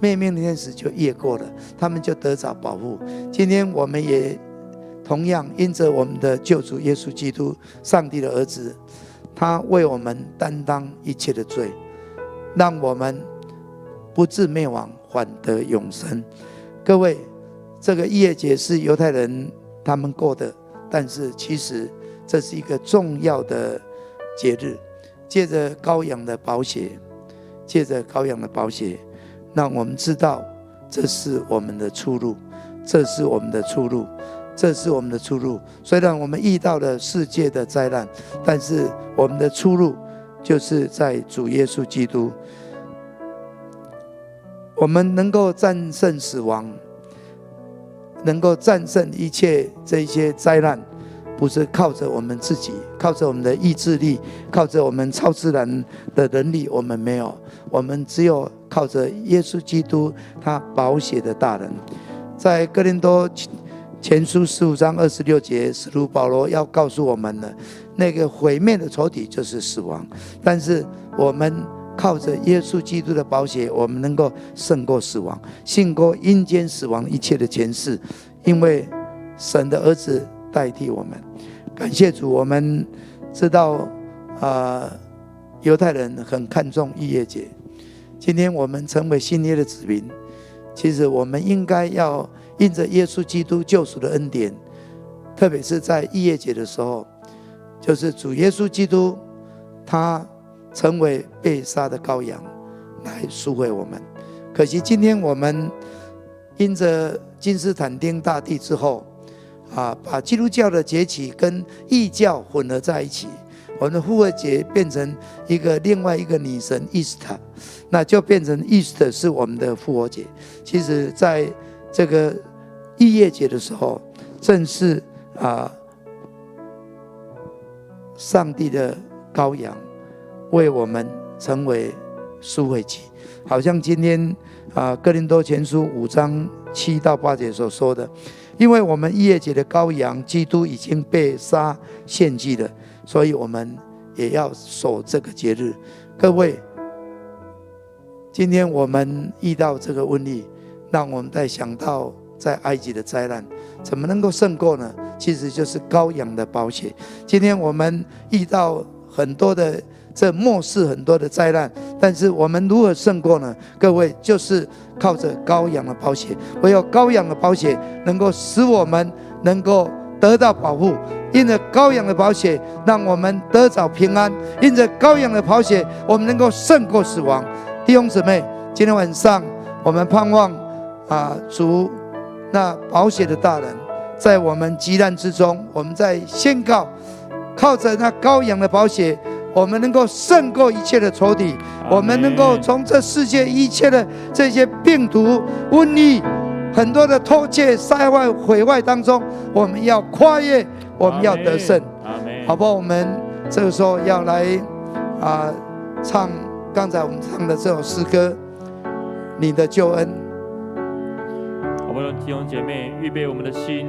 灭命的天使就越过了，他们就得着保护。今天我们也同样因着我们的救主耶稣基督，上帝的儿子，他为我们担当一切的罪，让我们不至灭亡，反得永生。各位，这个逾越节是犹太人他们过的，但是其实这是一个重要的节日。借着羔羊的宝血，借着羔羊的宝血，让我们知道这是我们的出路，这是我们的出路，这是我们的出路。虽然我们遇到了世界的灾难，但是我们的出路就是在主耶稣基督。我们能够战胜死亡，能够战胜一切这些灾难，不是靠着我们自己，靠着我们的意志力，靠着我们超自然的能力，我们没有，我们只有靠着耶稣基督他宝血的大能。在哥林多前书15章26节，使徒保罗要告诉我们了，那个毁灭的仇敌就是死亡，但是我们靠着耶稣基督的宝血，我们能够胜过死亡，胜过阴间死亡一切的权势，因为神的儿子代替我们。感谢主，我们知道犹太人很看重逾越节。今天我们成为新约的子民，其实我们应该要因着耶稣基督救赎的恩典，特别是在逾越节的时候，就是主耶稣基督他成为被杀的羔羊来赎回我们。可惜今天我们因着君士坦丁大帝之后把基督教的节期跟异教混合在一起，我们的复活节变成另外一个女神伊斯塔那就变成意思的是我们的复活节。其实在这个逾越节的时候，正是上帝的羔羊为我们成为赎回祭。好像今天哥林多前书5章7到8节所说的，因为我们逾越节的羔羊基督已经被杀献祭了，所以我们也要守这个节日。各位，今天我们遇到这个瘟疫，让我们再想到在埃及的灾难，怎么能够胜过呢？其实就是羔羊的宝血。今天我们遇到很多的这末世很多的灾难，但是我们如何胜过呢？各位，就是靠着羔羊的宝血，唯有羔羊的宝血能够使我们能够得到保护。因着羔羊的宝血，让我们得着平安；因着羔羊的宝血，我们能够胜过死亡。弟兄姊妹，今天晚上我们盼望主那宝血的大人在我们急难之中，我们在宣告，靠着那羔羊的宝血，我们能够胜过一切的仇敌，我们能够从这世界一切的这些病毒、瘟疫、很多的偷窃、灾害、毁坏当中，我们要跨越，我们要得胜，好不好？我们这个时候要来唱刚才我们唱的这首诗歌《你的救恩》。好不好？弟兄姐妹，预备我们的心，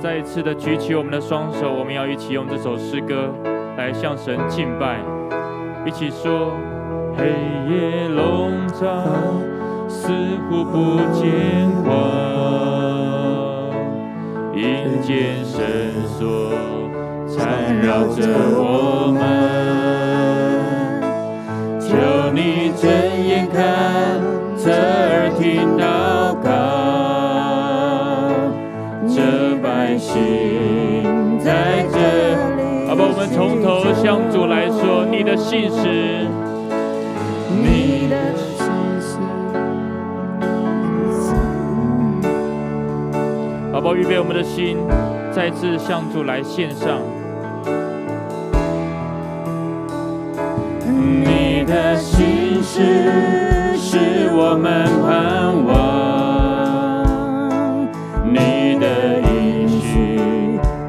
再一次的举起我们的双手，我们要一起用这首诗歌来向神敬拜，一起说：黑夜笼罩，似乎不见光，阴间绳索缠绕着我们，求你睁眼看，侧耳听祷告，这百姓在这里。好吧，我们从头向主来说，你的信实，你的信实。好不好？预备我们的心，再次向主来献上。你的信实是我们盼望，你的应许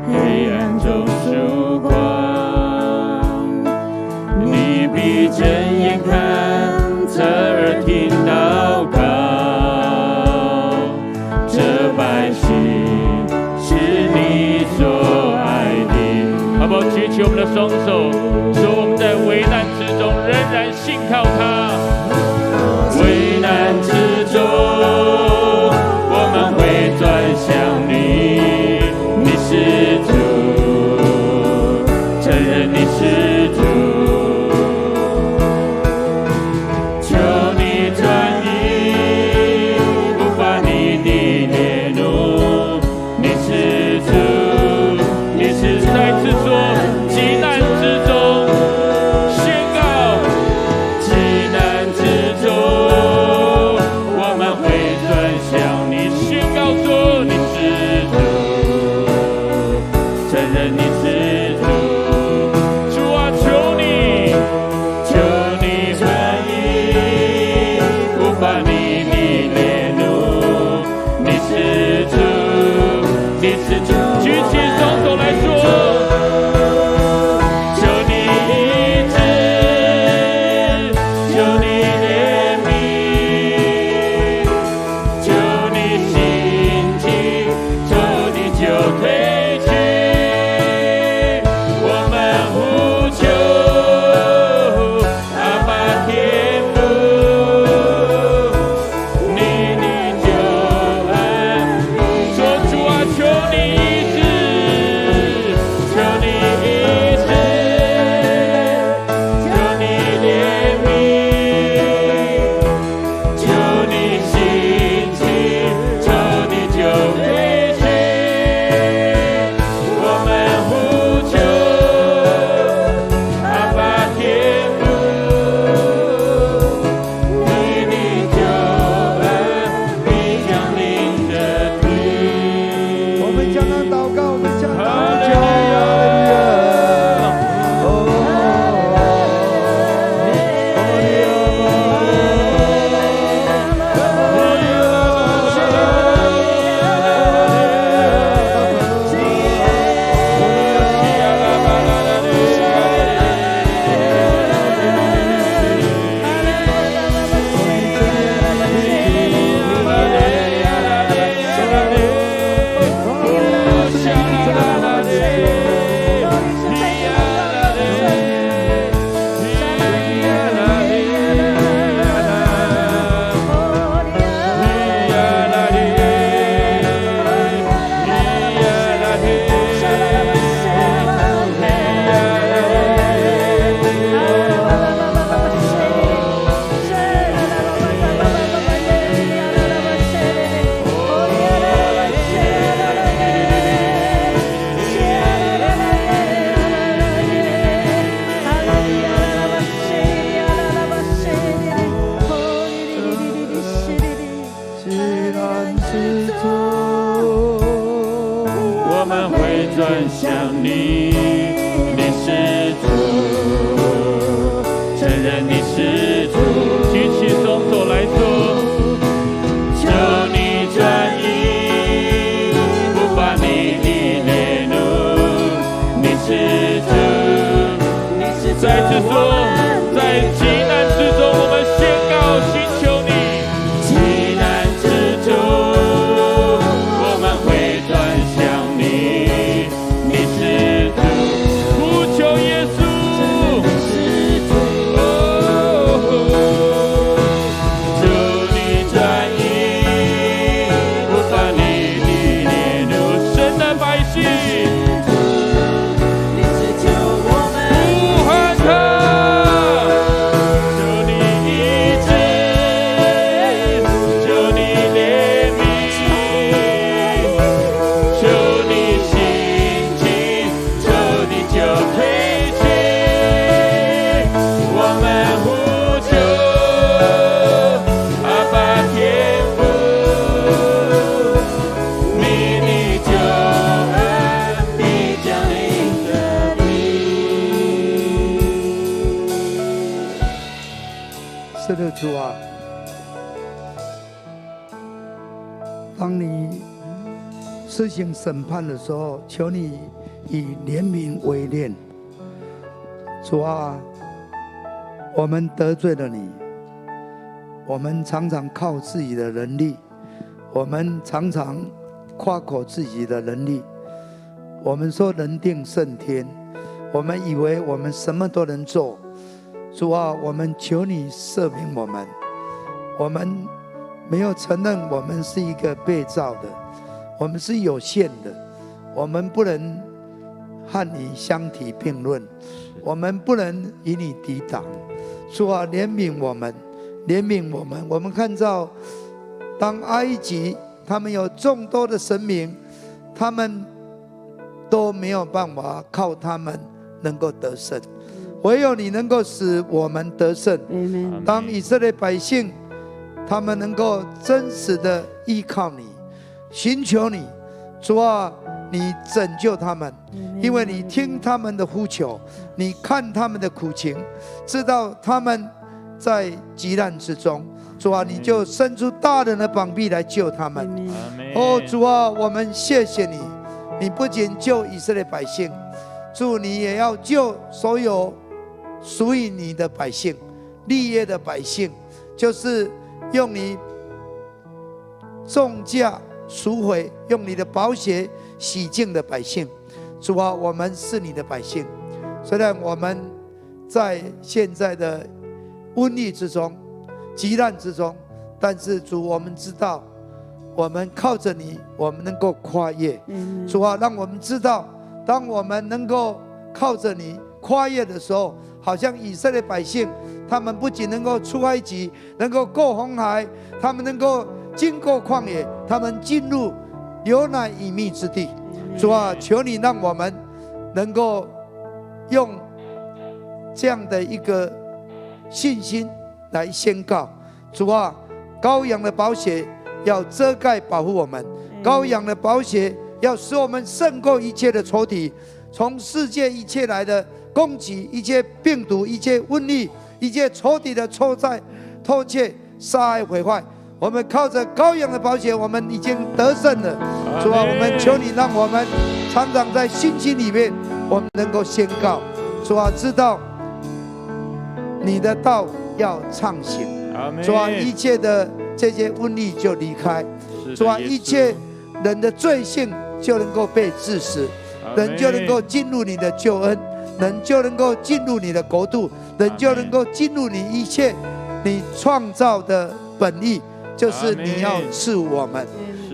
黑暗中曙光，你必睁眼看，侧耳听祷告，这百姓是你所爱的。好不好？举起我们的双手，说我们在危难之中仍然信靠他。危难之中，我们会转向你，你是主，承认你是主，求你转移，不发你的烈怒，你是主，你是再次说，急难之中宣告，急难之中我们会转向你，宣告说你是主，承认你是主。主啊，再次说，在急难之中，我们宣告寻求你。急难之中，我们会转向你，你是主，呼求耶稣。求你转移无法理的烈怒，神的百姓。是的，主啊，当你施行审判的时候，求你以怜悯为念。主啊，我们得罪了你，我们常常靠自己的能力，我们常常夸口自己的能力，我们说人定胜天，我们以为我们什么都能做。主啊，我们求你赦免我们，我们没有承认我们是一个被造的，我们是有限的，我们不能和你相提并论，我们不能与你抵挡。主啊，怜悯我们，怜悯我们。我们看到当埃及他们有众多的神明，他们都没有办法靠他们能够得胜，唯有你能够使我们得胜。当以色列百姓他们能够真实的依靠你，寻求你，主啊，你拯救他们，因为你听他们的呼求，你看他们的苦情，知道他们在急难之中。主啊，你就伸出大人的膀臂来救他们。哦，主啊，我们谢谢你，你不仅救以色列百姓，主，你也要救所有属于你的百姓，立业的百姓，就是用你重价赎回，用你的宝血洗净的百姓。主啊，我们是你的百姓，虽然我们在现在的瘟疫之中、急难之中，但是主，我们知道我们靠着你，我们能够跨越。主啊，让我们知道，当我们能够靠着你跨越的时候，好像以色列百姓，他们不仅能够出埃及，能够过红海，他们能够经过旷野，他们进入流奶与蜜之地。主啊，求你让我们能够用这样的一个信心来宣告。主啊，羔羊的宝血要遮盖保护我们，羔羊的宝血要使我们胜过一切的仇敌，从世界一切来的攻击，一切病毒，一切瘟疫，一切仇敌的偷窃、杀害、毁坏，我们靠着羔羊的宝血，我们已经得胜了。主啊，我们求你让我们常常在信心里面，我们能够宣告。主啊，知道你的道要畅行。主啊，一切的这些瘟疫就离开。主啊，一切人的罪性就能够被治死，人就能够进入你的救恩，人就能够进入你的国度，人就能够进入你一切你创造的本意，就是你要赐我们，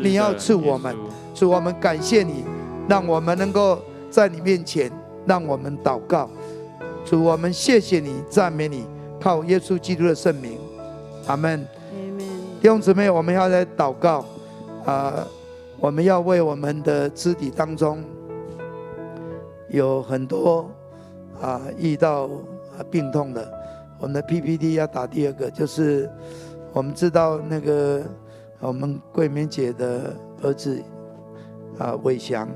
你要赐我们。主，我们感谢你，让我们能够在你面前，让我们祷告。主，我们谢谢你，赞美你，靠耶稣基督的圣名，阿们。弟兄姊妹，我们要来祷告，我们要为我们的肢体当中有很多遇到病痛的，我们的 PPT 要打第二个，就是我们知道那个我们桂棉姐的儿子伟翔，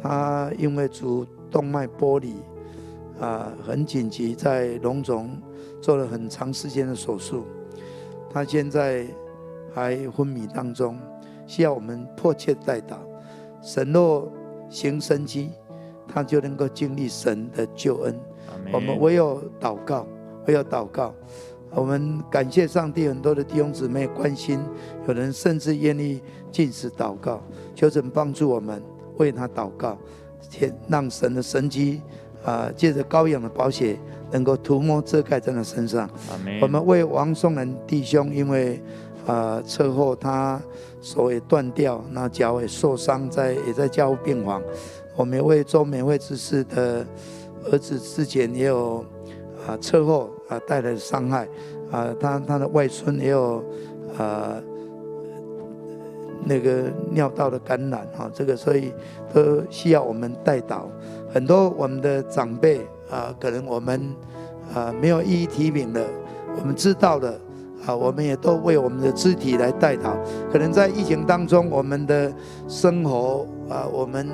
他因为主动脉剥离很紧急，在荣总做了很长时间的手术，他现在还昏迷当中，需要我们迫切代祷。神若行神迹，他就能够经历神的救恩。我们唯有祷告，唯有祷告。我们感谢上帝，很多的弟兄姊妹关心，有人甚至愿意禁食祷告，求神帮助我们为他祷告，让神的神迹借着羔羊的宝血能够涂抹遮盖在他身上。我们为王颂仁弟兄，因为车祸他手也断掉，那脚也受伤，也在加护病房。我们也为周美惠执事的儿子之前也有车祸带来的伤害，他的外孙也有那个尿道的感染，这个所以都需要我们代祷。很多我们的长辈可能我们没有一一提名的，我们知道的我们也都为我们的肢体来代祷。可能在疫情当中，我们的生活我们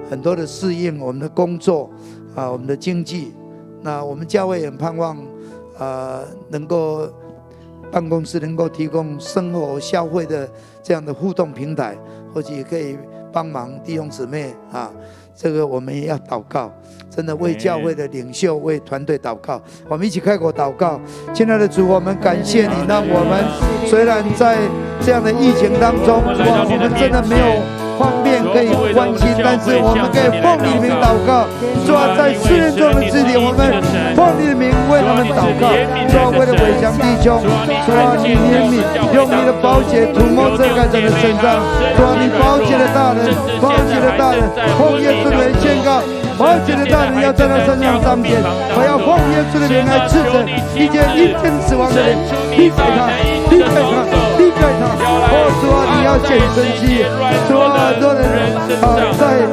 很多的适应，我们的工作我们的经济，那我们教会也盼望能够办公室能够提供生活消费的这样的互动平台，或者也可以帮忙弟兄姊妹这个我们也要祷告，真的为教会的领袖、为团队祷告。我们一起开口祷告。亲爱的主，我们感谢你，让我们虽然在这样的疫情当中，我们真的没有方便可以关心，但是我们可以奉你的名祷告。主啊，在试炼中的肢体，我们奉你的名为他们祷告。主啊，为了伟强弟兄，主啊，你怜悯，用你的宝血涂抹遮盖在他身上。主啊，你宝血的大人，宝血的大人，奉耶稣的名宣告，宝血的大人要在他身上彰显。我要奉耶稣的名来斥责一切阴间死亡的人，离开他，离开他，离开他。主啊，你要显神迹。主啊，很多人在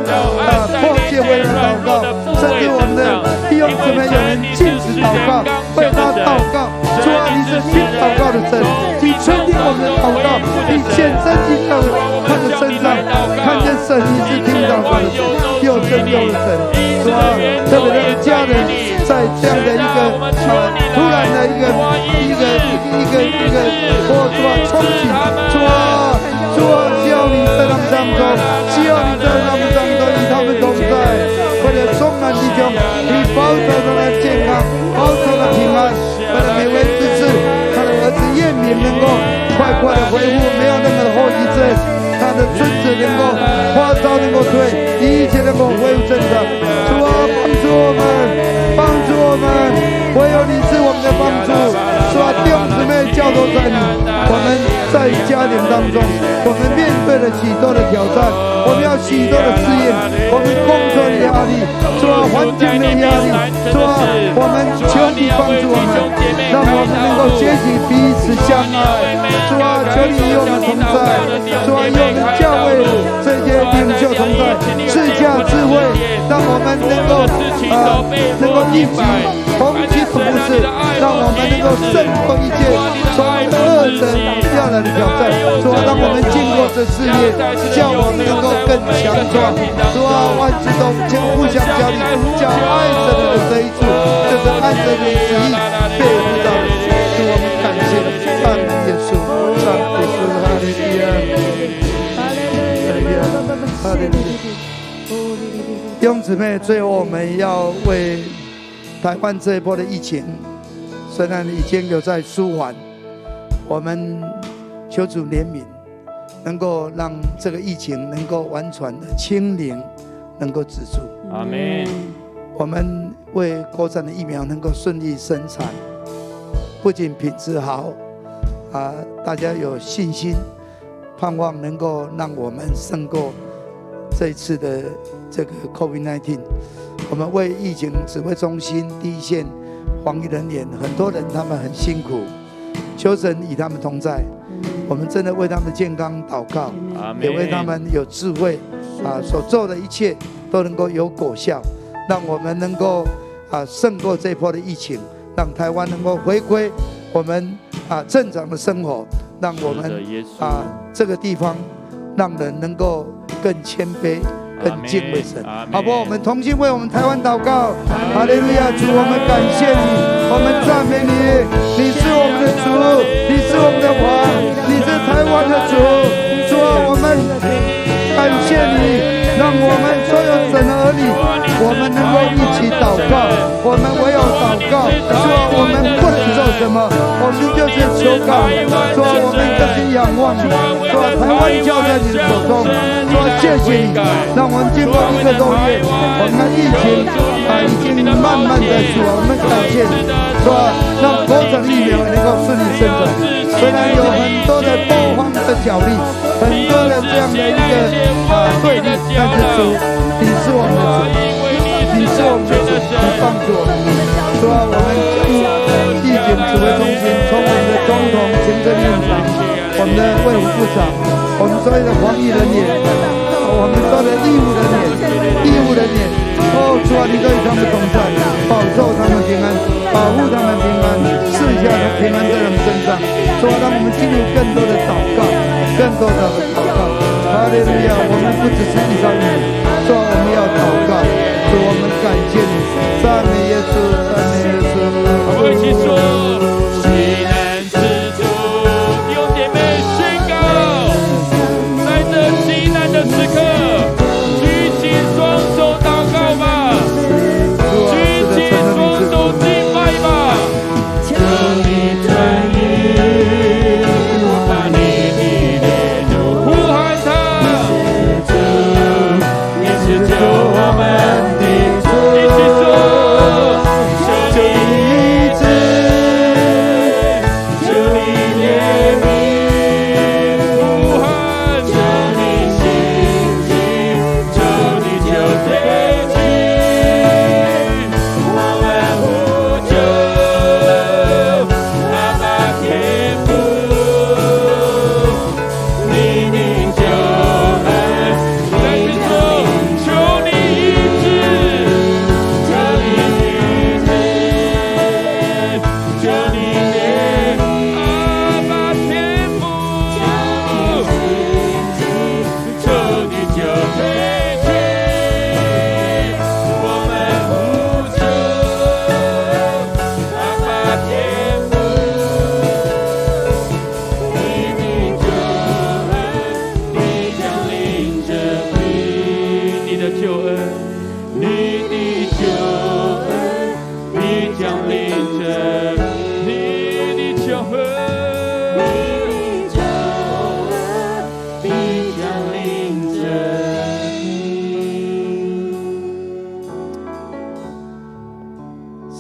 迫切为人祷告，甚至我们的弟兄姊妹有人禁止祷告，为他祷告。主啊，你是听祷告的神，你垂听我们的祷告，你显神迹在他的身上，看见神，你是听祷告的神，又真又的神。主啊，特别的家人在这样的一个突然的一个主啊冲击，主啊，需要你在他们当中，需要你在他们当中与他们同在。为了中南弟兄，你保守他的健康，保守他的平安。为了每位之子，他的儿子彦敏能够快快的恢复，没有任何的后遗症。他的孙子能够发烧能够退，一切能够恢复正常。主啊，帮助我们，帮助我们，唯有你是我们的帮助。主啊，弟兄姊妹交托在你。我们在家庭当中，我们面对了许多的挑战，我们要许多的试验，我们工作的压力，主啊，环境的压力，主啊，我们求你帮助我们，让我们能够学习彼此相爱。主啊，求你与我们同在。主啊，与我们教会这些领袖同在，赐下智慧，让我们能够一起同心同事，让我们能够胜过一切从恶人要来的挑战。主啊，让我们经过这事业，叫我们能够更强壮。主啊，万事都互相效力，叫爱神的这一处，就是按着你旨意被辅导的。主，我们感谢你，赞美耶稣，赞美耶稣，哈利路亚，哈利路亚，哈利路亚。弟兄姊妹，最后我们要为台湾这一波的疫情，虽然已经有在舒缓，我们求主怜悯，能够让这个疫情能够完全的清零，能够止住。阿们。我们为国产的疫苗能够顺利生产，不仅品质好，大家有信心，盼望能够让我们胜过这一次的这个 COVID-19。我们为疫情指挥中心第一线防疫人员，很多人他们很辛苦，求神与他们同在。我们真的为他们的健康祷告，也为他们有智慧所做的一切都能够有果效，让我们能够胜过这一波的疫情，让台湾能够回归我们正常的生活，让我们这个地方让人能够更谦卑，更敬畏神，好不好？我们同心为我们台湾祷告。哈利路亚！主，我们感谢你，我们赞美你，你是我们的主，你是我们的王，你是台湾的主。主啊，我们感谢你，让我们所有神的儿女，我们能够一起祷告。我们唯有祷告，说我们不能做什么，我们就是求告，说我们就是仰望你，说台湾交在你的手中，说谢谢你，让我们经过1个多月，我们的疫情已经慢慢的说，我们感谢你，说让国产疫苗能够顺利生产。虽然有很多的多方的角力，很多的这样的一个对立，但是主，你是我们的主，你是我们的主，你帮助我们。说我们将疫情指挥中心从我们的总统、行政院长、我们的卫福部长、我们所有的防疫人员、我们所有的医务人员，主啊，你都与他们同在，保佑他们平安，保护他们平安，赐下的平安在他们身上。主啊，让我们进入更多的祷告，更多的祷告。哈利路亚！我们不只是依靠你，主啊，我们要祷告。主，我们感谢你，赞美耶稣，赞美耶稣。我们一起说：喜难之主，弟兄姐妹宣告，在这极难的时刻，举起双手祷告吧，举起双手敬拜吧，求你转移，把你的烈怒呼喊他，你是救我们。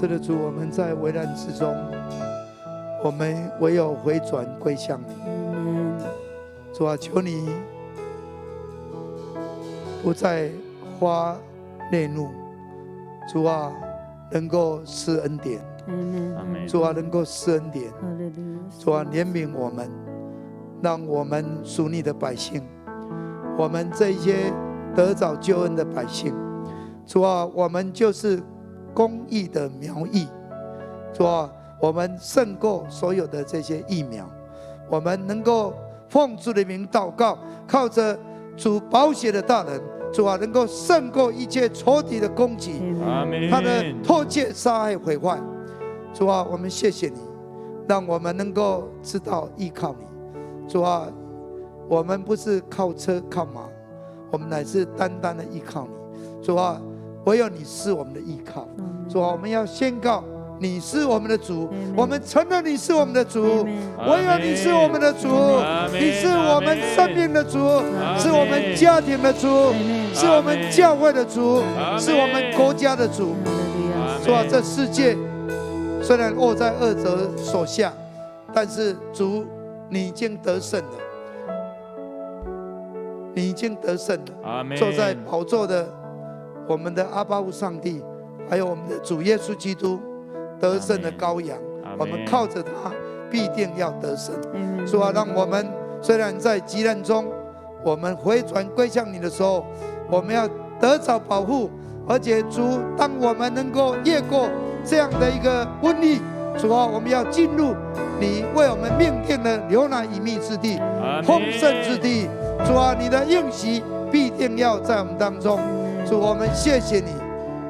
是的，主，我们在危难之中，我们唯有回转归向你。主啊，求你不再发烈怒，主啊，能够施恩典。主啊，能够施恩典。主啊，怜悯我们，让我们属你的百姓，我们这一些得着救恩的百姓，主啊，我们就是公义的苗裔。主啊，我们胜过所有的这些疫苗，我们能够奉主的名祷告，靠着主宝血的大能，主啊，能够胜过一切仇敌的攻击，他的偷窃、杀害、毁坏。主啊，我们谢谢你，让我们能够知道依靠你。主啊，我们不是靠车靠马，我们乃是单单的依靠你。主啊，唯有你是我们的依靠。主啊，我们要宣告你是我们的主，我们承认你是我们的主，唯有你是我们的主，你是我们生命的主，是我们家庭的主，是我们教会的主，是我们国家的主。主啊，这世界虽然握在恶者手下，但是主，你已经得胜了，你已经得胜了。坐在宝座的我们的阿爸父上帝，还有我们的主耶稣基督，得胜的羔羊，我们靠着他必定要得胜。主啊，让我们虽然在急难中，我们回转归向你的时候，我们要得着保护，而且主，当我们能够越过这样的一个瘟疫，主啊，我们要进入你为我们命定的流奶与蜜之地，丰盛之地。主啊，你的应许必定要在我们当中。主，我们谢谢你，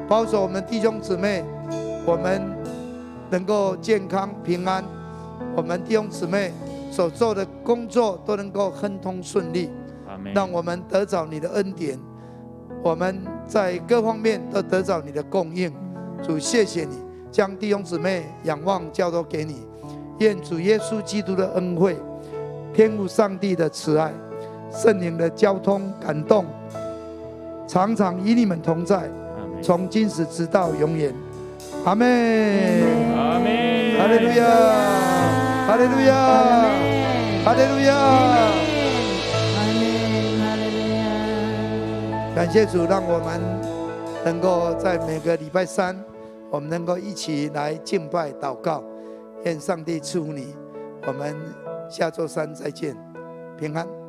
保守我们弟兄姊妹，我们能够健康平安，我们弟兄姊妹所做的工作都能够亨通顺利，让我们得着你的恩典，我们在各方面都得着你的供应。主，谢谢你将弟兄姊妹仰望交托给你。愿主耶稣基督的恩惠、天父上帝的慈爱、圣灵的交通感动，常常与你们同在，从今时直到永远。阿们，阿们，哈利路亚，哈利路亚，哈利路亚，感谢主，让我们能够在每个礼拜三，我们能够一起来敬拜祷告。愿上帝赐福你，我们下周三再见，平安。